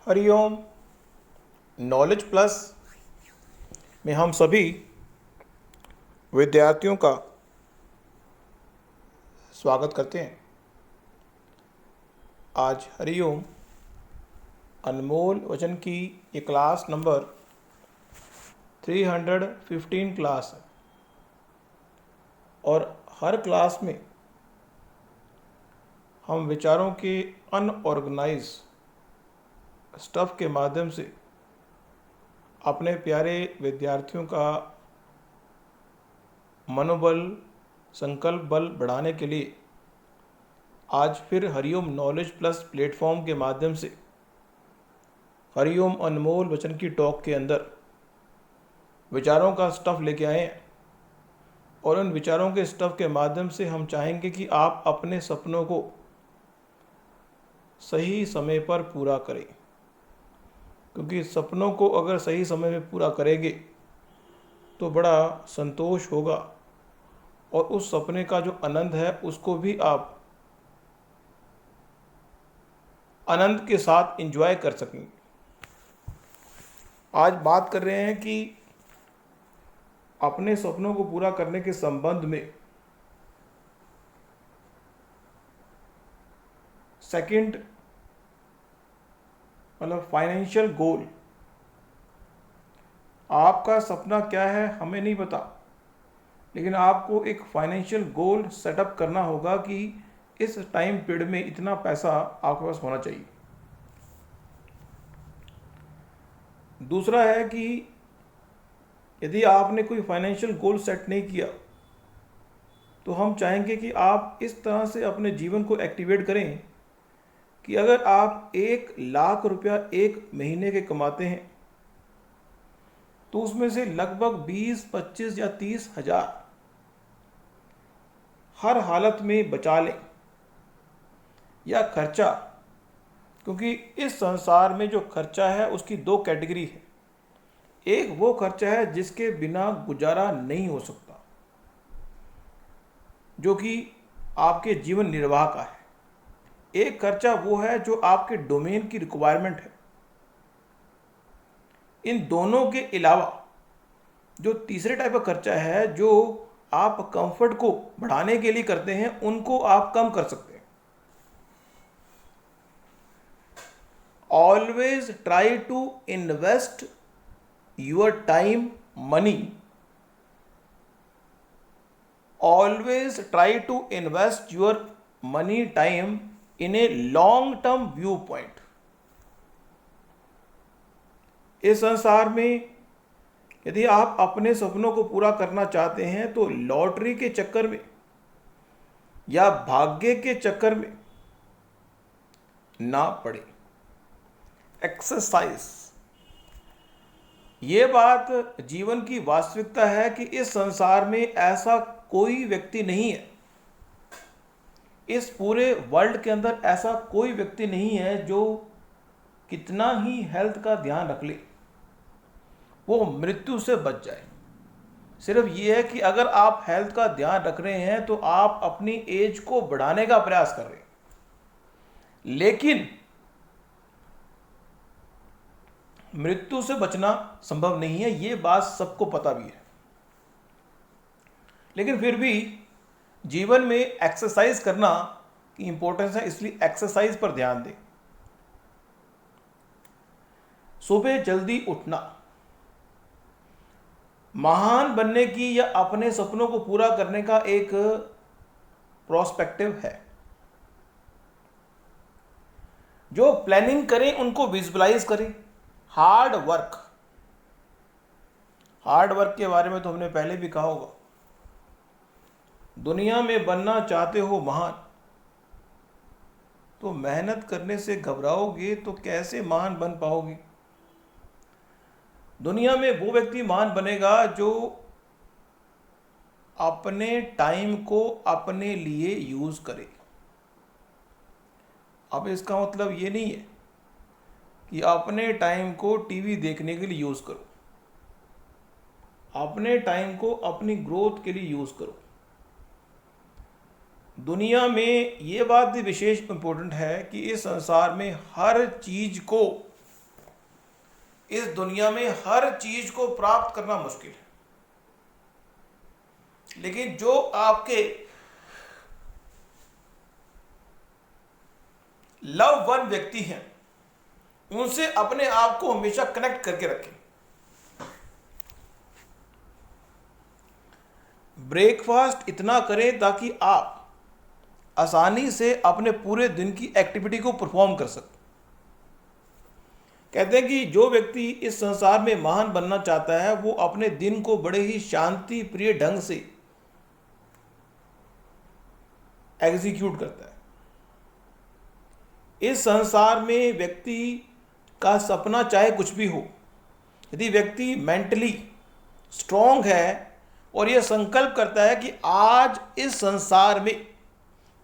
Hariom. Knowledge plus में हम सभी विद्यार्थियों का स्वागत करते हैं। आज हरिओम अनमोल वचन की ये क्लास नंबर 315 क्लास है और हर क्लास में हम विचारों के अनऑर्गेनाइज स्टफ के माध्यम से अपने प्यारे विद्यार्थियों का मनोबल संकल्प बल बढ़ाने के लिए आज फिर हरिओम नॉलेज प्लस प्लेटफॉर्म के माध्यम से हरिओम अनमोल वचन की टॉक के अंदर विचारों का स्टफ लेके आए हैं और उन विचारों के स्टफ के माध्यम से हम चाहेंगे कि आप अपने सपनों को सही समय पर पूरा करें, क्योंकि सपनों को अगर सही समय में पूरा करेंगे तो बड़ा संतोष होगा और उस सपने का जो आनंद है उसको भी आप आनंद के साथ एंजॉय कर सकेंगे। आज बात कर रहे हैं कि अपने सपनों को पूरा करने के संबंध में सेकंड मतलब फाइनेंशियल गोल। आपका सपना क्या है हमें नहीं पता, लेकिन आपको एक फाइनेंशियल गोल सेटअप करना होगा कि इस टाइम पीरियड में इतना पैसा आपके पास होना चाहिए। दूसरा है कि यदि आपने कोई फाइनेंशियल गोल सेट नहीं किया तो हम चाहेंगे कि आप इस तरह से अपने जीवन को एक्टिवेट करें कि अगर आप 1,00,000 रुपया एक महीने के कमाते हैं तो उसमें से लगभग 20, 25 या 30 हजार हर हालत में बचा लें या खर्चा, क्योंकि इस संसार में जो खर्चा है उसकी दो कैटेगरी है। एक वो खर्चा है जिसके बिना गुजारा नहीं हो सकता, जो कि आपके जीवन निर्वाह का है। एक खर्चा वो है जो आपके डोमेन की रिक्वायरमेंट है। इन दोनों के अलावा जो तीसरे टाइप का खर्चा है जो आप कंफर्ट को बढ़ाने के लिए करते हैं, उनको आप कम कर सकते हैं। Always try to invest your time money, always try to invest your money time in a long term view point. इस संसार में यदि आप अपने सपनों को पूरा करना चाहते हैं तो लॉटरी के चक्कर में या भाग्य के चक्कर में ना पड़े। एक्सरसाइज, ये बात जीवन की वास्तविकता है कि इस संसार में ऐसा कोई व्यक्ति नहीं है, इस पूरे वर्ल्ड के अंदर ऐसा कोई व्यक्ति नहीं है जो कितना ही हेल्थ का ध्यान रख ले वो मृत्यु से बच जाए। सिर्फ ये है कि अगर आप हेल्थ का ध्यान रख रहे हैं तो आप अपनी एज को बढ़ाने का प्रयास कर रहे हैं, लेकिन मृत्यु से बचना संभव नहीं है, ये बात सबको पता भी है। लेकिन फिर भी जीवन में एक्सरसाइज करना की इंपॉर्टेंस है, इसलिए एक्सरसाइज पर ध्यान दें। सुबह जल्दी उठना महान बनने की या अपने सपनों को पूरा करने का एक प्रोस्पेक्टिव है। जो प्लानिंग करें उनको विजुअलाइज करें। हार्ड वर्क के बारे में तो हमने पहले भी कहा होगा। दुनिया में बनना चाहते हो महान, तो मेहनत करने से घबराओगे तो कैसे महान बन पाओगे। दुनिया में वो व्यक्ति महान बनेगा जो अपने टाइम को अपने लिए यूज करे। अब इसका मतलब ये नहीं है कि अपने टाइम को टीवी देखने के लिए यूज करो, अपने टाइम को अपनी ग्रोथ के लिए यूज करो। दुनिया में ये बात भी विशेष इंपॉर्टेंट है कि इस संसार में हर चीज को इस दुनिया में हर चीज को प्राप्त करना मुश्किल है, लेकिन जो आपके लव वन व्यक्ति हैं उनसे अपने आप को हमेशा कनेक्ट करके रखें। ब्रेकफास्ट इतना करें ताकि आप आसानी से अपने पूरे दिन की एक्टिविटी को परफॉर्म कर सकें। कहते हैं कि जो व्यक्ति इस संसार में महान बनना चाहता है वो अपने दिन को बड़े ही शांति प्रिय ढंग से एग्जीक्यूट करता है। इस संसार में व्यक्ति का सपना चाहे कुछ भी हो, यदि व्यक्ति मेंटली स्ट्रांग है और यह संकल्प करता है कि आज इस संसार में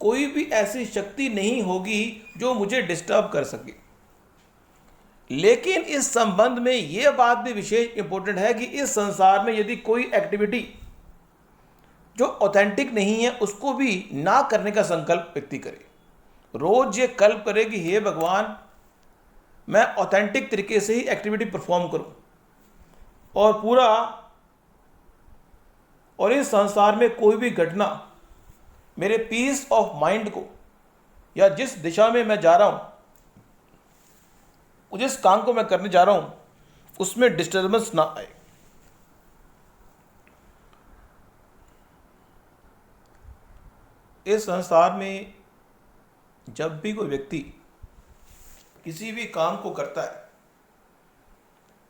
कोई भी ऐसी शक्ति नहीं होगी जो मुझे डिस्टर्ब कर सके। लेकिन इस संबंध में यह बात भी विशेष इंपॉर्टेंट है कि इस संसार में यदि कोई एक्टिविटी जो ऑथेंटिक नहीं है उसको भी ना करने का संकल्प व्यक्ति करे। रोज ये कल्प करे कि हे भगवान, मैं ऑथेंटिक तरीके से ही एक्टिविटी परफॉर्म करूं और इस संसार में कोई भी घटना मेरे पीस ऑफ माइंड को या जिस दिशा में मैं जा रहा हूं, जिस काम को मैं करने जा रहा हूं, उसमें डिस्टर्बेंस ना आए। इस संसार में जब भी कोई व्यक्ति किसी भी काम को करता है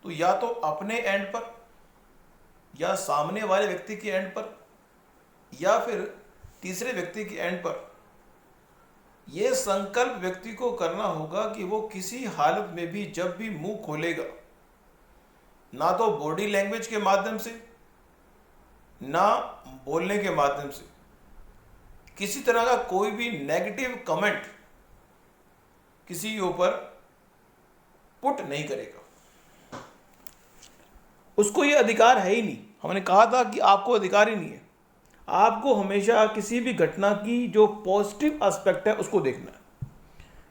तो या तो अपने एंड पर या सामने वाले व्यक्ति के एंड पर या फिर तीसरे व्यक्ति के एंड पर यह संकल्प व्यक्ति को करना होगा कि वो किसी हालत में भी जब भी मुंह खोलेगा, ना तो बॉडी लैंग्वेज के माध्यम से ना बोलने के माध्यम से, किसी तरह का कोई भी नेगेटिव कमेंट किसी ऊपर पुट नहीं करेगा। उसको ये अधिकार है ही नहीं। हमने कहा था कि आपको अधिकार ही नहीं है। आपको हमेशा किसी भी घटना की जो पॉजिटिव एस्पेक्ट है उसको देखना है।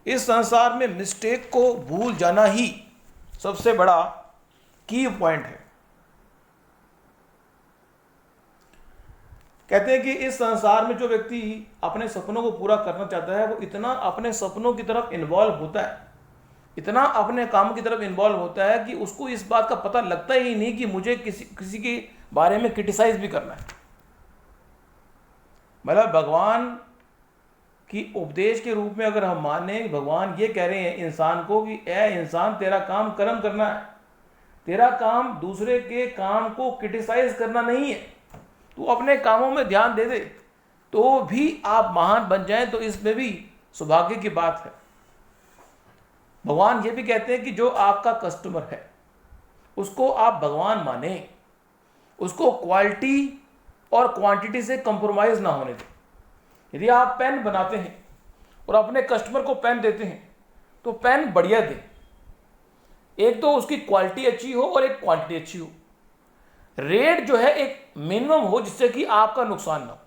इस संसार में मिस्टेक को भूल जाना ही सबसे बड़ा की पॉइंट है। कहते हैं कि इस संसार में जो व्यक्ति अपने सपनों को पूरा करना चाहता है वो इतना अपने सपनों की तरफ इन्वॉल्व होता है, इतना अपने काम की तरफ इन्वॉल्व होता है कि उसको इस बात का पता लगता ही नहीं कि मुझे किसी के बारे में क्रिटिसाइज भी करना है। मतलब भगवान की उपदेश के रूप में अगर हम माने, भगवान ये कह रहे हैं इंसान को कि ए इंसान, तेरा काम कर्म करना है, तेरा काम दूसरे के काम को क्रिटिसाइज करना नहीं है। तू अपने कामों में ध्यान दे दे तो भी आप महान बन जाएं, तो इसमें भी सौभाग्य की बात है। भगवान ये भी कहते हैं कि जो आपका कस्टमर है उसको आप भगवान माने, उसको क्वालिटी और क्वांटिटी से कंप्रोमाइज ना होने दें। यदि आप पेन बनाते हैं और अपने कस्टमर को पेन देते हैं तो पेन बढ़िया दें, एक तो उसकी क्वालिटी अच्छी हो और एक क्वांटिटी अच्छी हो। रेट जो है एक मिनिमम हो जिससे कि आपका नुकसान ना हो।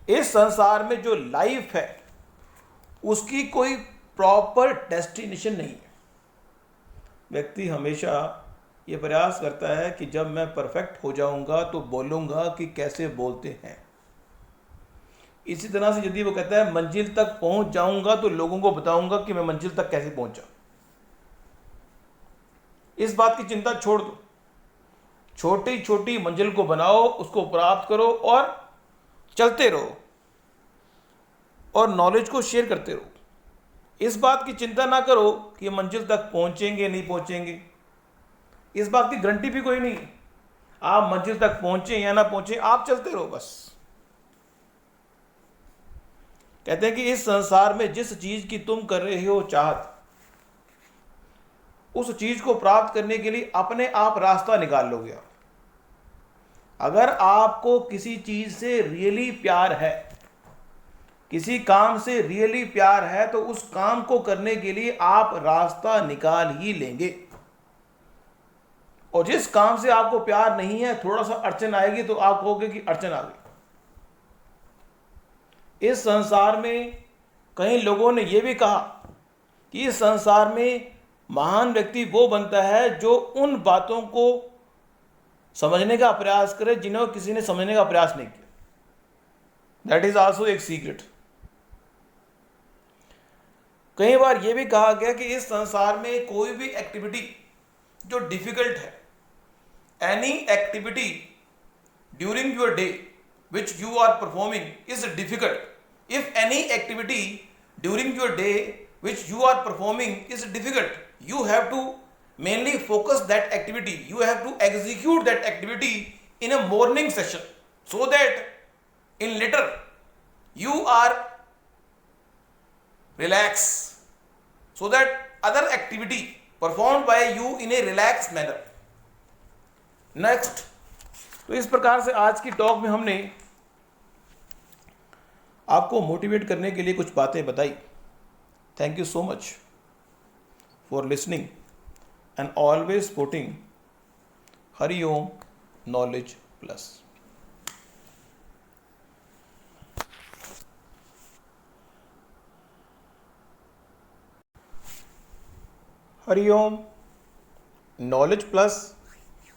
इस संसार में जो लाइफ है उसकी कोई प्रॉपर डेस्टिनेशन नहीं है। व्यक्ति हमेशा ये प्रयास करता है कि जब मैं परफेक्ट हो जाऊंगा तो बोलूंगा कि कैसे बोलते हैं। इसी तरह से यदि वो कहता है मंजिल तक पहुंच जाऊंगा तो लोगों को बताऊंगा कि मैं मंजिल तक कैसे पहुंचा। इस बात की चिंता छोड़ दो, छोटी छोटी मंजिल को बनाओ, उसको प्राप्त करो और चलते रहो और नॉलेज को शेयर करते रहो। इस बात की चिंता ना करो कि मंजिल तक पहुंचेंगे नहीं पहुंचेंगे, इस बात की गारंटी भी कोई नहीं। आप मंजिल तक पहुंचे या ना पहुंचे, आप चलते रहो बस। कहते हैं कि इस संसार में जिस चीज की तुम कर रहे हो चाहत, उस चीज को प्राप्त करने के लिए अपने आप रास्ता निकाल लोगे। अगर आपको किसी चीज से रियली प्यार है, किसी काम से रियली प्यार है, तो उस काम को करने के लिए आप रास्ता निकाल ही लेंगे। और जिस काम से आपको प्यार नहीं है, थोड़ा सा अड़चन आएगी तो आप कहोगे कि अड़चन आ गई। इस संसार में कई लोगों ने यह भी कहा कि इस संसार में महान व्यक्ति वो बनता है जो उन बातों को समझने का प्रयास करे जिन्हें किसी ने समझने का प्रयास नहीं किया। दैट इज आल्सो एक सीक्रेट। कई बार यह भी कहा गया कि इस संसार में कोई भी एक्टिविटी जो डिफिकल्ट है, any activity during your day which you are performing is difficult. If any activity during your day which you are performing is difficult, you have to mainly focus that activity. You have to execute that activity in a morning session so that in later you are relaxed, so that other activity performed by you in a relaxed manner. Next, तो इस प्रकार से आज की talk में हमने आपको motivate करने के लिए कुछ बातें बताई। Thank you so much for listening and always supporting Hariom knowledge plus. Hariom knowledge plus